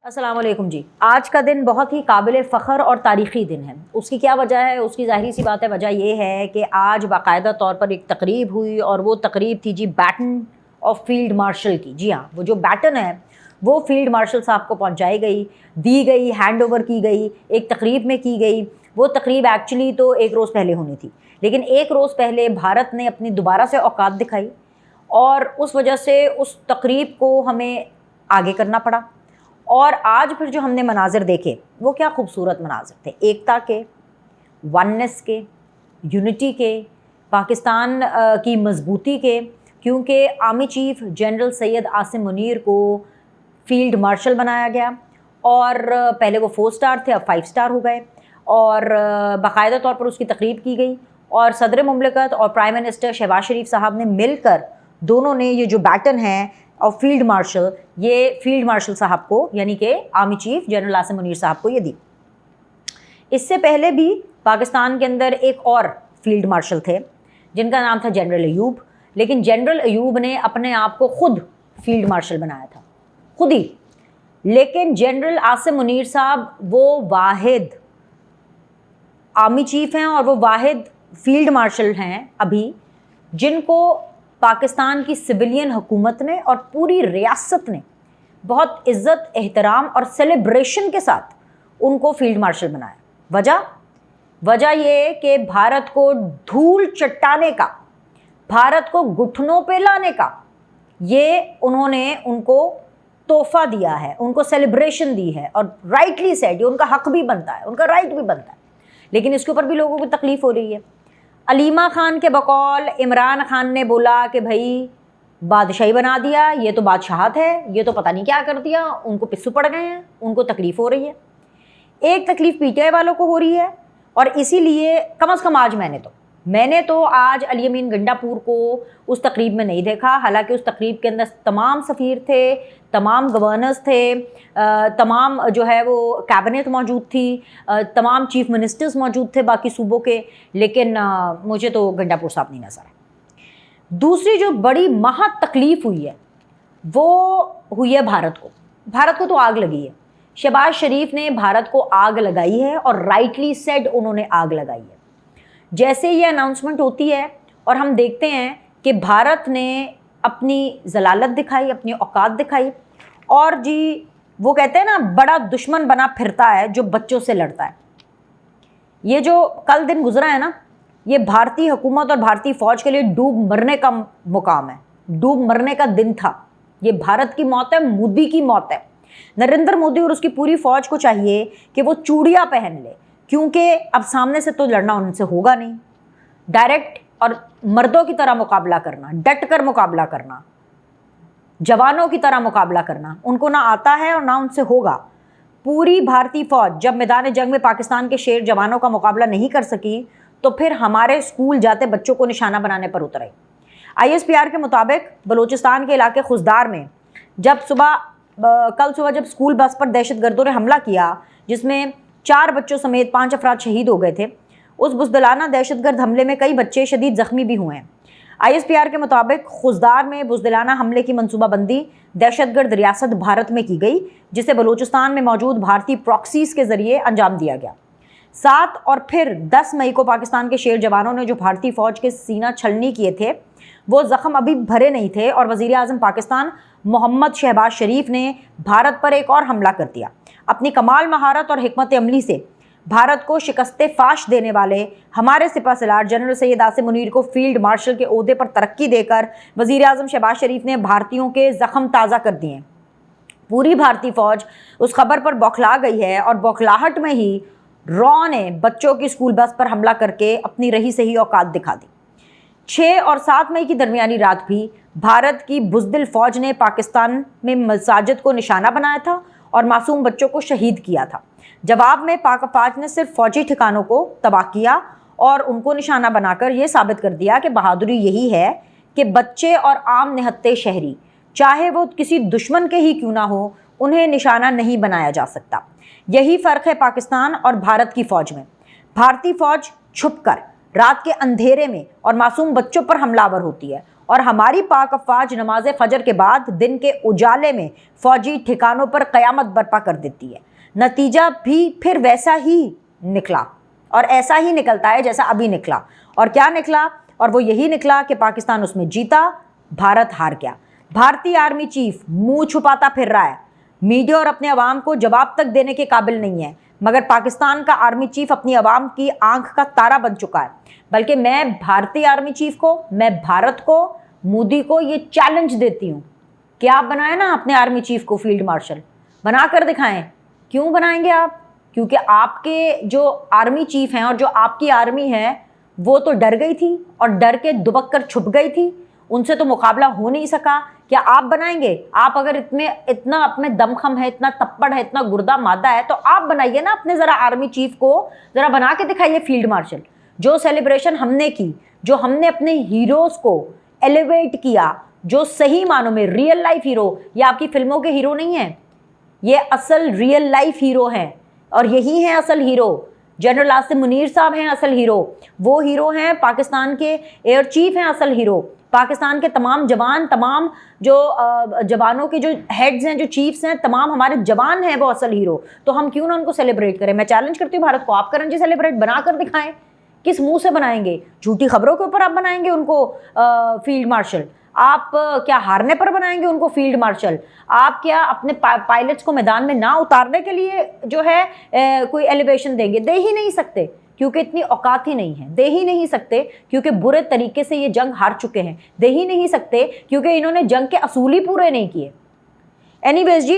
السلام علیکم جی. آج کا دن بہت ہی قابل فخر اور تاریخی دن ہے. اس کی کیا وجہ ہے؟ اس کی ظاہری سی بات ہے، وجہ یہ ہے کہ آج باقاعدہ طور پر ایک تقریب ہوئی اور وہ تقریب تھی جی بیٹن آف فیلڈ مارشل کی. جی ہاں، وہ جو بیٹن ہے وہ فیلڈ مارشل صاحب کو پہنچائی گئی، دی گئی، ہینڈ اوور کی گئی، ایک تقریب میں کی گئی. وہ تقریب ایکچولی تو ایک روز پہلے ہونی تھی، لیکن ایک روز پہلے بھارت نے اپنی دوبارہ سے اوقات دکھائی اور اس وجہ سے اس تقریب کو ہمیں آگے کرنا پڑا. اور آج پھر جو ہم نے مناظر دیکھے وہ کیا خوبصورت مناظر تھے، ایکتا کے، وننس کے، یونٹی کے، پاکستان کی مضبوطی کے. کیونکہ army chief general Syed Asim Munir کو فیلڈ مارشل بنایا گیا اور پہلے وہ 4 اسٹار تھے، اب 5 اسٹار ہو گئے اور باقاعدہ طور پر اس کی تقریب کی گئی. اور صدر مملکت اور پرائم منسٹر شہباز شریف صاحب نے مل کر دونوں نے یہ جو بیٹن ہے اور فیلڈ مارشل، یہ فیلڈ مارشل صاحب کو یعنی کہ army chief general Asim Munir صاحب کو یہ دی. اس سے پہلے بھی پاکستان کے اندر ایک اور فیلڈ مارشل تھے جن کا نام تھا جنرل ایوب، لیکن جنرل ایوب نے اپنے آپ کو خود فیلڈ مارشل بنایا تھا، خود ہی. لیکن جنرل عاصم منیر صاحب وہ واحد آرمی چیف ہیں اور وہ واحد فیلڈ مارشل ہیں ابھی جن کو پاکستان کی سویلین حکومت نے اور پوری ریاست نے بہت عزت، احترام اور سیلیبریشن کے ساتھ ان کو فیلڈ مارشل بنایا. وجہ یہ کہ بھارت کو دھول چٹانے کا، بھارت کو گھٹنوں پہ لانے کا یہ انہوں نے ان کو تحفہ دیا ہے، ان کو سیلیبریشن دی ہے. اور رائٹلی سیڈ، یہ ان کا حق بھی بنتا ہے، ان کا رائٹ بھی بنتا ہے. لیکن اس کے اوپر بھی لوگوں کو تکلیف ہو رہی ہے. علیمہ خان کے بقول عمران خان نے بولا کہ بھائی بادشاہی بنا دیا، یہ تو بادشاہت ہے، یہ تو پتہ نہیں کیا کر دیا. ان کو پسو پڑ گئے ہیں، ان کو تکلیف ہو رہی ہے. ایک تکلیف پی ٹی آئی والوں کو ہو رہی ہے اور اسی لیے کم از کم آج میں نے تو آج علی امین گنڈا پور کو اس تقریب میں نہیں دیکھا. حالانکہ اس تقریب کے اندر تمام سفیر تھے، تمام گورنرز تھے، تمام جو ہے وہ کیبنٹ موجود تھی، تمام چیف منسٹرز موجود تھے باقی صوبوں کے، لیکن مجھے تو گنڈا پور صاحب نہیں نظر آئے. دوسری جو بڑی مہا تکلیف ہوئی ہے وہ ہوئی ہے بھارت کو تو آگ لگی ہے. شہباز شریف نے بھارت کو آگ لگائی ہے اور رائٹلی سیڈ انہوں نے آگ لگائی ہے. جیسے یہ اناؤنسمنٹ ہوتی ہے اور ہم دیکھتے ہیں کہ بھارت نے اپنی ضلالت دکھائی، اپنی اوقات دکھائی اور جی وہ کہتے ہیں نا بڑا دشمن بنا پھرتا ہے جو بچوں سے لڑتا ہے. یہ جو کل دن گزرا ہے نا، یہ بھارتی حکومت اور بھارتی فوج کے لیے ڈوب مرنے کا مقام ہے، ڈوب مرنے کا دن تھا. یہ بھارت کی موت ہے، مودی کی موت ہے. نریندر مودی اور اس کی پوری فوج کو چاہیے کہ وہ چوڑیاں پہن لے، کیونکہ اب سامنے سے تو لڑنا ان سے ہوگا نہیں. ڈائریکٹ اور مردوں کی طرح مقابلہ کرنا، ڈٹ کر مقابلہ کرنا، جوانوں کی طرح مقابلہ کرنا ان کو نہ آتا ہے اور نہ ان سے ہوگا. پوری بھارتی فوج جب میدان جنگ میں پاکستان کے شیر جوانوں کا مقابلہ نہیں کر سکی تو پھر ہمارے اسکول جاتے بچوں کو نشانہ بنانے پر اترے. ISPR کے مطابق بلوچستان کے علاقے خزدار میں کل صبح جب اسکول بس پر دہشت گردوں نے حملہ کیا جس میں 4 بچوں سمیت 5 افراد شہید ہو گئے تھے، اس بزدلانہ دہشت گرد حملے میں کئی بچے شدید زخمی بھی ہوئے ہیں. ISPR کے مطابق خزدار میں بزدلانہ حملے کی منصوبہ بندی دہشت گرد ریاست بھارت میں کی گئی جسے بلوچستان میں موجود بھارتی پراکسیز کے ذریعے انجام دیا گیا. 7 اور پھر 10 مئی کو پاکستان کے شیر جوانوں نے جو بھارتی فوج کے سینہ چھلنی کیے تھے وہ زخم ابھی بھرے نہیں تھے اور وزیر اعظم پاکستان محمد شہباز شریف نے بھارت پر ایک اور حملہ کر دیا. اپنی کمال مہارت اور حکمت عملی سے بھارت کو شکست فاش دینے والے ہمارے سپہ سالار جنرل سید عاصم منیر کو فیلڈ مارشل کے عہدے پر ترقی دے کر وزیر اعظم شہباز شریف نے بھارتیوں کے زخم تازہ کر دیے. پوری بھارتی فوج اس خبر پر بوکھلا گئی ہے اور بوکھلاہٹ میں ہی رو نے بچوں کی اسکول بس پر حملہ کر کے اپنی رہی سہی اوقات دکھا دی. 6 اور 7 مئی کی درمیانی رات بھی بھارت کی بزدل فوج نے پاکستان میں مساجد کو نشانہ بنایا تھا اور معصوم بچوں کو شہید کیا تھا. جواب میں پاک فوج نے صرف فوجی ٹھکانوں کو تباہ کیا اور ان کو نشانہ بنا کر یہ ثابت کر دیا کہ بہادری یہی ہے کہ بچے اور عام نہتے شہری چاہے وہ کسی دشمن کے ہی کیوں نہ ہو انہیں نشانہ نہیں بنایا جا سکتا. یہی فرق ہے پاکستان اور بھارت کی فوج میں. بھارتی فوج چھپ کر رات کے اندھیرے میں اور معصوم بچوں پر حملہ آور ہوتی ہے और हमारी पाक अफवाज नमाज फजर के बाद दिन के उजाले में फौजी ठिकानों पर क़यामत बर्पा कर देती है। नतीजा भी फिर वैसा ही निकला और ऐसा ही निकलता है जैसा अभी निकला। और क्या निकला? और वो यही निकला कि पाकिस्तान उसमें जीता, भारत हार गया। भारतीय आर्मी चीफ मुंह छुपाता फिर रहा है, मीडिया और अपने अवाम को जवाब तक देने के काबिल नहीं है, मगर पाकिस्तान का आर्मी चीफ अपनी अवाम की आंख का तारा बन चुका है। बल्कि मैं भारतीय आर्मी चीफ को, मैं भारत को, मोदी को ये चैलेंज देती हूँ कि आप बनाएं ना अपने आर्मी चीफ को फील्ड मार्शल, बना कर दिखाएं। क्यों बनाएंगे आप? क्योंकि आपके जो आर्मी चीफ हैं और जो आपकी आर्मी है वो तो डर गई थी और डर के दुबक कर छुप गई थी, उनसे तो मुकाबला हो नहीं सका। क्या आप बनाएंगे? आप अगर इतना अपने दमखम है, इतना तप्पड़ है, इतना गुर्दा मादा है, तो आप बनाइए ना अपने ज़रा आर्मी चीफ को, ज़रा बना के दिखाइए फील्ड मार्शल। जो सेलिब्रेशन हमने की, जो हमने अपने हीरोज़ को एलिवेट किया, जो सही मानों में रियल लाइफ हीरो, ये आपकी फिल्मों के हीरो नहीं हैं, ये असल रियल लाइफ हीरो हैं और यही हैं असल हीरो। जनरल आसिम मुनीर साहब हैं असल हीरो, वो हीरो हैं। पाकिस्तान के एयर चीफ हैं असल हीरो। पाकिस्तान के तमाम जवान, तमाम जो जवानों के जो हेड्स हैं, जो चीफ्स हैं, तमाम हमारे जवान हैं, वो असल हीरो। तो हम क्यों ना उनको सेलिब्रेट करें? मैं चैलेंज करती हूँ भारत को, आप करें जी सेलिब्रेट, बना कर दिखाएं। किस मुंह से बनाएंगे? झूठी खबरों के ऊपर आप बनाएंगे उनको फील्ड मार्शल? आप क्या हारने पर बनाएंगे उनको फील्ड मार्शल? आप क्या अपने पायलट्स को मैदान में ना उतारने के लिए जो है कोई एलिवेशन देंगे? दे ही नहीं सकते, क्योंकि इतनी औकात ही नहीं है। दे ही नहीं सकते क्योंकि बुरे तरीके से ये जंग हार चुके हैं। दे ही नहीं सकते क्योंकि इन्होंने जंग के असूल ही पूरे नहीं किए। एनीवेज जी,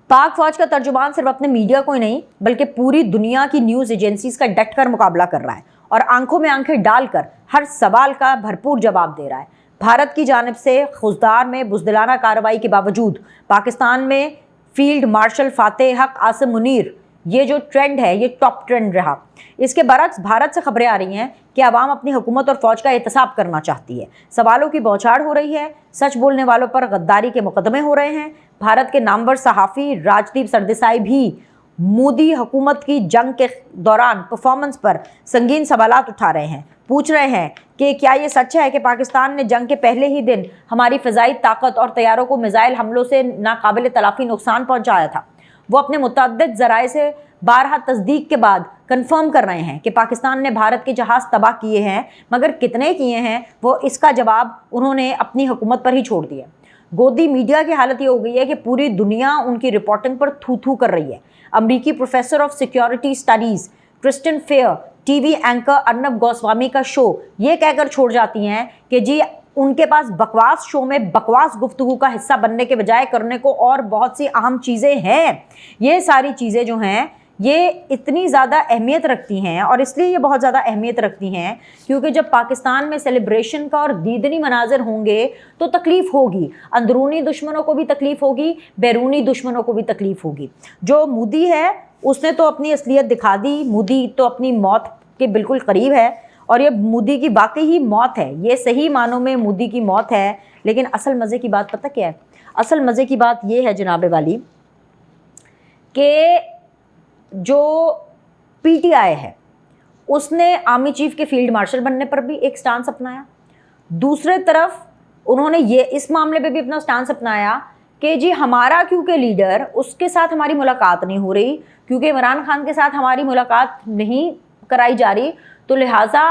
पाक फौज का तर्जुमान सिर्फ अपने मीडिया को ही नहीं बल्कि पूरी दुनिया की न्यूज़ एजेंसीज का डट कर मुकाबला कर रहा है और आंखों में आंखें डालकर हर सवाल का भरपूर जवाब दे रहा है। भारत की जानिब से खुजदार में बुज़दिलाना कार्रवाई के बावजूद पाकिस्तान में फील्ड मार्शल फातेह हक आसिम मुनीर, ये जो ट्रेंड है ये टॉप ट्रेंड रहा। इसके बरक्स भारत से खबरें आ रही हैं कि अवाम अपनी हुकूमत और फ़ौज का एहतसाब करना चाहती है। सवालों की बौछार हो रही है, सच बोलने वालों पर गद्दारी के मुकदमे हो रहे हैं। भारत के नामवर सहाफ़ी राजदीप सरदेसाई भी मोदी हुकूमत की जंग के दौरान परफॉर्मेंस पर संगीन सवालात उठा रहे हैं। पूछ रहे हैं कि क्या ये सच है कि पाकिस्तान ने जंग के पहले ही दिन हमारी फ़िज़ाई ताकत और तैयारों को मिसाइल हमलों से नाकाबिल तलाफ़ी नुकसान पहुँचाया था। वो अपने मुतअद्दिद ज़राए से बारहा तस्दीक के बाद कंफर्म कर रहे हैं कि पाकिस्तान ने भारत के जहाज़ तबाह किए हैं, मगर कितने किए हैं वो इसका जवाब उन्होंने अपनी हुकूमत पर ही छोड़ दिया। गोदी मीडिया की हालत ये हो गई है कि पूरी दुनिया उनकी रिपोर्टिंग पर थू थू कर रही है। अमरीकी professor of security studies Christine Fair TV anchor Arnab Goswami का शो ये कहकर छोड़ जाती हैं कि जी उनके पास बकवास शो में बकवास गुफ्तगू का हिस्सा बनने के बजाय करने को और बहुत सी अहम चीज़ें हैं। ये सारी चीज़ें जो हैं ये इतनी ज़्यादा अहमियत रखती हैं और इसलिए ये बहुत ज़्यादा अहमियत रखती हैं क्योंकि जब पाकिस्तान में सेलिब्रेशन का और दीदनी मनाज़र होंगे तो तकलीफ़ होगी। अंदरूनी दुश्मनों को भी तकलीफ़ होगी, बैरूनी दुश्मनों को भी तकलीफ़ होगी। जो मोदी है उसने तो अपनी असलियत दिखा दी। मोदी तो अपनी मौत के बिल्कुल करीब है और ये मोदी की वाकई ही मौत है। ये सही मानों में मोदी की मौत है। लेकिन असल मज़े की बात पता क्या है? असल मज़े की बात ये है जनाबे वाली कि जो पीटीआई है उसने आर्मी चीफ के फील्ड मार्शल बनने पर भी एक स्टांस अपनाया। दूसरे तरफ उन्होंने ये इस मामले पे भी अपना स्टांस अपनाया कि जी हमारा क्योंकि लीडर, उसके साथ हमारी मुलाकात नहीं हो रही, क्योंकि इमरान खान के साथ हमारी मुलाकात नहीं कराई जा रही, तो लिहाजा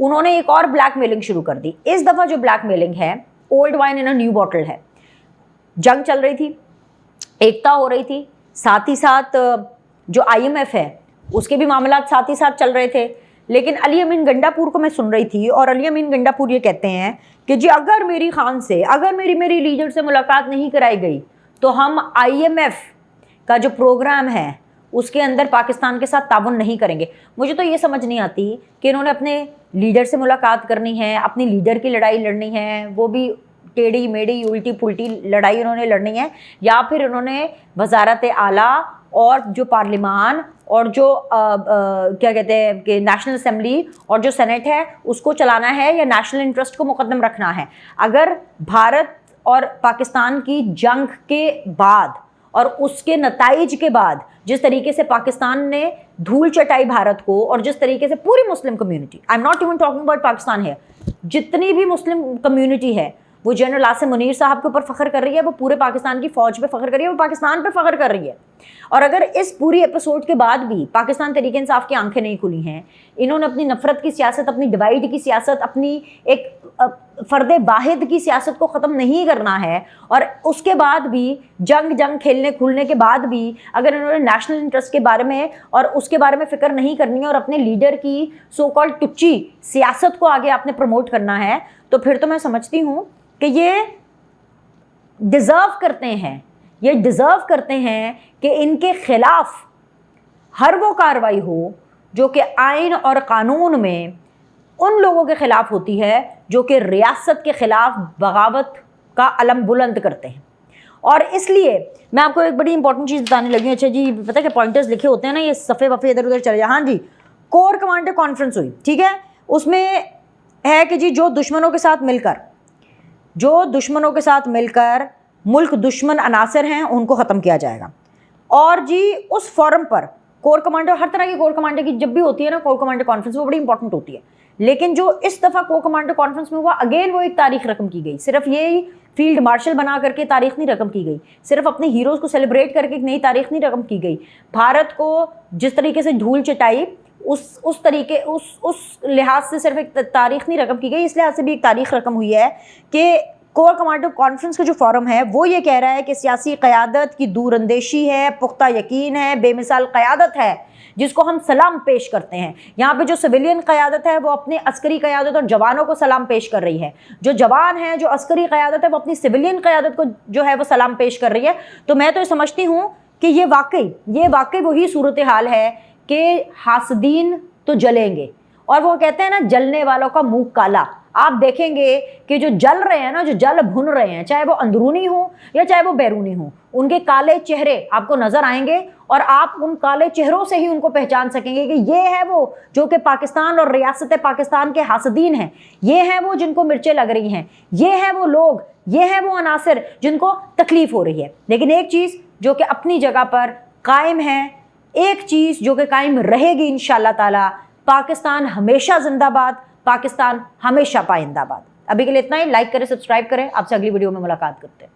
उन्होंने एक और ब्लैकमेलिंग शुरू कर दी। इस दफ़ा जो ब्लैकमेलिंग है old wine in a new bottle है। जंग चल रही थी, एकता हो रही थी, साथ ही साथ जो IMF है उसके भी मामला साथ ही साथ चल रहे थे। लेकिन अली अमीन गंडापुर को मैं सुन रही थी और अली अमीन गंडापुर ये कहते हैं कि जी अगर मेरी खान से, अगर मेरी लीडर से मुलाकात नहीं कराई गई तो हम IMF का जो प्रोग्राम है उसके अंदर पाकिस्तान के साथ ताउन नहीं करेंगे। मुझे तो ये समझ नहीं आती कि इन्होंने अपने लीडर से मुलाकात करनी है, अपनी लीडर की लड़ाई लड़नी है, वो भी टेढ़ी मेढ़ी उल्टी पुल्टी लड़ाई उन्होंने लड़नी है, या फिर उन्होंने वजारत आला और जो पार्लिमान और जो क्या कहते हैं कि नेशनल असेंबली और जो सेनेट है उसको चलाना है, या नेशनल इंटरेस्ट को मुकद्दम रखना है। अगर भारत और पाकिस्तान की जंग के बाद और उसके नताइज के बाद जिस तरीके से पाकिस्तान ने धूल चटाई भारत को, और जिस तरीके से पूरी Muslim community, I am not even talking about Pakistan है, जितनी भी मुस्लिम कम्युनिटी है वो जनरल आसिम मुनीर साहब के ऊपर फ़ख्र कर रही है, वो पूरे पाकिस्तान की फ़ौज पे फ़ख्र कर रही है, वो पाकिस्तान पे फ़ख्र कर रही है। और अगर इस पूरी एपिसोड के बाद भी पाकिस्तान तहरीक इंसाफ की आंखें नहीं खुली हैं, इन्होंने अपनी नफ़रत की सियासत, अपनी डिवाइड की सियासत, अपनी एक फ़र्द वाहिद की सियासत को ख़त्म नहीं करना है, और उसके बाद भी जंग खेलने खुलने के बाद भी अगर इन्होंने नेशनल इंटरेस्ट के बारे में और उसके बारे में फ़िक्र नहीं करनी है और अपने लीडर की सो कॉल्ड टुच्ची सियासत को आगे आपने प्रमोट करना है, तो फिर तो मैं समझती हूँ कि ये डिज़र्व करते हैं, ये डिज़र्व करते हैं कि इनके ख़िलाफ़ हर वो कार्रवाई हो जो कि आइन और क़ानून में उन लोगों के ख़िलाफ़ होती है जो कि रियासत के ख़िलाफ़ बगावत का अलम बुलंद करते हैं। और इसलिए मैं आपको एक बड़ी इंपॉर्टेंट चीज़ बताने लगी हूँ। अच्छा जी, पता है कि पॉइंटर्स लिखे होते हैं ना, ये सफ़े वफ़े इधर उधर चले जाए। हाँ जी, कोर कमांडर कॉन्फ्रेंस हुई, ठीक है, उसमें है कि जी जो दुश्मनों के साथ मिलकर मुल्क दुश्मन अनासर हैं उनको ख़त्म किया जाएगा। और जी उस फोरम पर कोर कमांडर, हर तरह की कोर कमांडर की जब भी होती है ना कोर कमांडर कॉन्फ्रेंस, वो बड़ी इंपॉर्टेंट होती है, लेकिन जो इस दफ़ा कोर कमांडर कॉन्फ्रेंस में हुआ, अगेन वो एक तारीख रकम की गई। सिर्फ ये फील्ड मार्शल बना करके तारीख नहीं रकम की गई, सिर्फ अपने हीरोज़ को सेलिब्रेट करके एक नई तारीख नहीं रकम की गई। भारत को जिस तरीके से धूल चटाई उस लिहाज से सिर्फ एक तारीख नहीं रकम की गई, इस लिहाज से भी एक तारीख रकम हुई है कि कोर कमांडर कॉन्फ्रेंस का जो फोरम है वो ये कह रहा है कि सियासी क़यादत की दूरअंदेशी है, पुख्ता यकीन है, बेमिसाल क़यादत है जिसको हम सलाम पेश करते हैं। यहाँ पे जो सिविलियन क़यादत है वो अपने अस्करी क़यादत और जवानों को सलाम पेश कर रही है, जो जवान है, जो अस्करी क़यादत है, वो अपनी सिविलियन क़यादत को जो है वो सलाम पेश कर रही है। तो मैं तो ये समझती हूँ कि ये वाकई वही सूरत हाल है कि हासदीन तो जलेंगे, और वो कहते हैं ना जलने वालों का मुंह काला। आप देखेंगे कि जो जल रहे हैं ना, जो जल भुन रहे हैं, चाहे वो अंदरूनी हो या चाहे वो बैरूनी हो, उनके काले चेहरे आपको नजर आएंगे और आप उन काले चेहरों से ही उनको पहचान सकेंगे कि ये है वो जो कि पाकिस्तान और रियासत पाकिस्तान के हासदीन हैं, ये हैं वो जिनको मिर्चें लग रही हैं, ये हैं वो लोग, ये हैं वो अनासर जिनको तकलीफ हो रही है। लेकिन एक चीज़ जो कि अपनी जगह पर कायम है, एक चीज़ जो कि कायम रहेगी इंशाअल्लाह ताला, पाकिस्तान हमेशा जिंदाबाद, पाकिस्तान हमेशा पाइंदाबाद। अभी के लिए इतना ही। लाइक करें, सब्सक्राइब करें। आपसे अगली वीडियो में मुलाकात करते हैं।